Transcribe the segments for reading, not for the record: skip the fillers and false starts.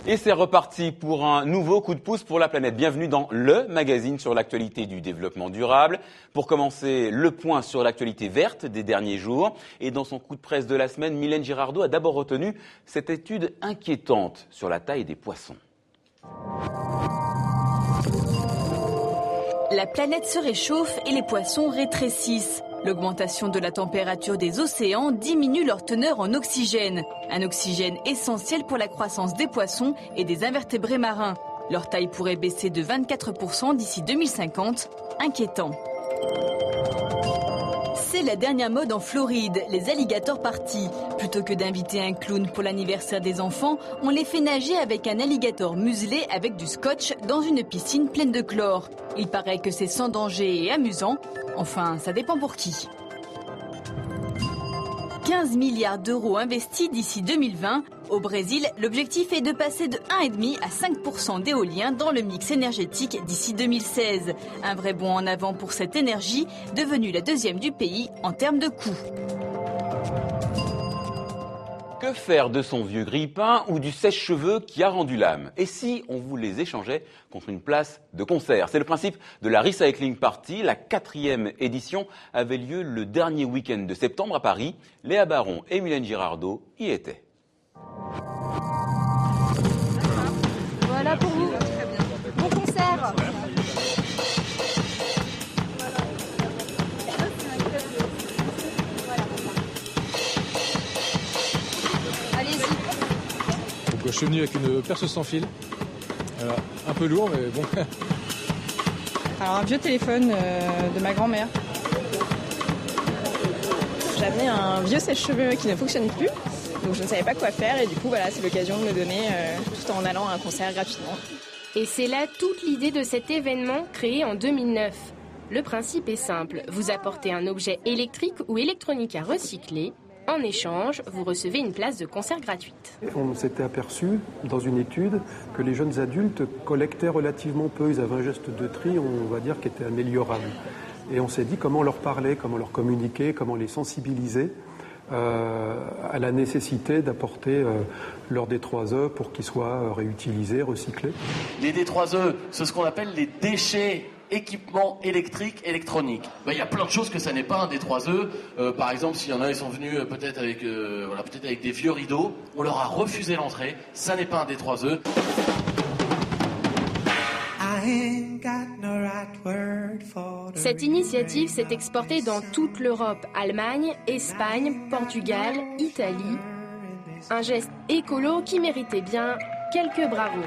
Et c'est reparti pour un nouveau coup de pouce pour la planète. Bienvenue dans le magazine sur l'actualité du développement durable. Pour commencer, le point sur l'actualité verte des derniers jours. Et dans son coup de presse de la semaine, Mylène Girardot a d'abord retenu cette étude inquiétante sur la taille des poissons. La planète se réchauffe et les poissons rétrécissent. L'augmentation de la température des océans diminue leur teneur en oxygène. Un oxygène essentiel pour la croissance des poissons et des invertébrés marins. Leur taille pourrait baisser de 24% d'ici 2050. Inquiétant. C'est la dernière mode en Floride, les alligators partis. Plutôt que d'inviter un clown pour l'anniversaire des enfants, on les fait nager avec un alligator muselé avec du scotch dans une piscine pleine de chlore. Il paraît que c'est sans danger et amusant. Enfin, ça dépend pour qui. 15 milliards d'euros investis d'ici 2020. Au Brésil, l'objectif est de passer de 1,5 à 5% d'éolien dans le mix énergétique d'ici 2016. Un vrai bond en avant pour cette énergie, devenue la deuxième du pays en termes de coût. Que faire de son vieux grille-pain ou du sèche-cheveux qui a rendu l'âme? Et si on vous les échangeait contre une place de concert? C'est le principe de la Recycling Party. La 4e édition avait lieu le dernier week-end de septembre à Paris. Léa Baron et Mylène Girardot y étaient. Voilà pour vous. Bon concert. Je suis venu avec une perceuse sans fil, un peu lourd mais bon. Alors un vieux téléphone de ma grand-mère. J'ai amené un vieux sèche-cheveux qui ne fonctionne plus, donc je ne savais pas quoi faire et du coup voilà, c'est l'occasion de me donner tout en allant à un concert gratuitement. Et c'est là toute l'idée de cet événement créé en 2009. Le principe est simple, vous apportez un objet électrique ou électronique à recycler. En échange, vous recevez une place de concert gratuite. On s'était aperçu dans une étude que les jeunes adultes collectaient relativement peu. Ils avaient un geste de tri, on va dire, qui était améliorable. Et on s'est dit comment leur parler, comment leur communiquer, comment les sensibiliser à la nécessité d'apporter leur D3E pour qu'ils soient réutilisés, recyclés. Les D3E, c'est ce qu'on appelle les déchets équipements électriques, électroniques. Il y a plein de choses que ça n'est pas un D3E. Par exemple, s'il y en a, ils sont venus peut-être avec des vieux rideaux, on leur a refusé l'entrée, ça n'est pas un D3E. Cette initiative s'est exportée dans toute l'Europe, Allemagne, Espagne, Portugal, Italie. Un geste écolo qui méritait bien quelques bravos.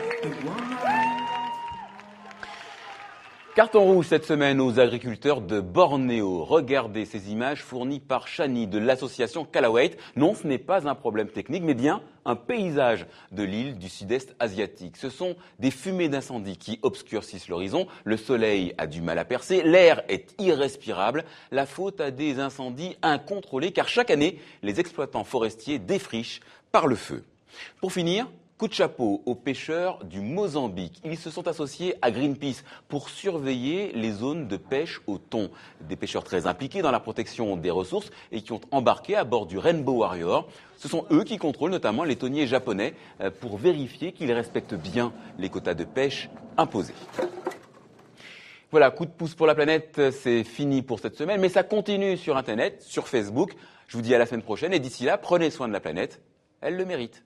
Carton rouge cette semaine aux agriculteurs de Bornéo. Regardez ces images fournies par Chani de l'association Kalawait. Non, ce n'est pas un problème technique, mais bien un paysage de l'île du sud-est asiatique. Ce sont des fumées d'incendie qui obscurcissent l'horizon. Le soleil a du mal à percer, l'air est irrespirable. La faute à des incendies incontrôlés, car chaque année, les exploitants forestiers défrichent par le feu. Pour finir, coup de chapeau aux pêcheurs du Mozambique. Ils se sont associés à Greenpeace pour surveiller les zones de pêche au thon. Des pêcheurs très impliqués dans la protection des ressources et qui ont embarqué à bord du Rainbow Warrior. Ce sont eux qui contrôlent notamment les thoniers japonais pour vérifier qu'ils respectent bien les quotas de pêche imposés. Voilà, coup de pouce pour la planète, c'est fini pour cette semaine, mais ça continue sur Internet, sur Facebook. Je vous dis à la semaine prochaine et d'ici là, prenez soin de la planète, elle le mérite.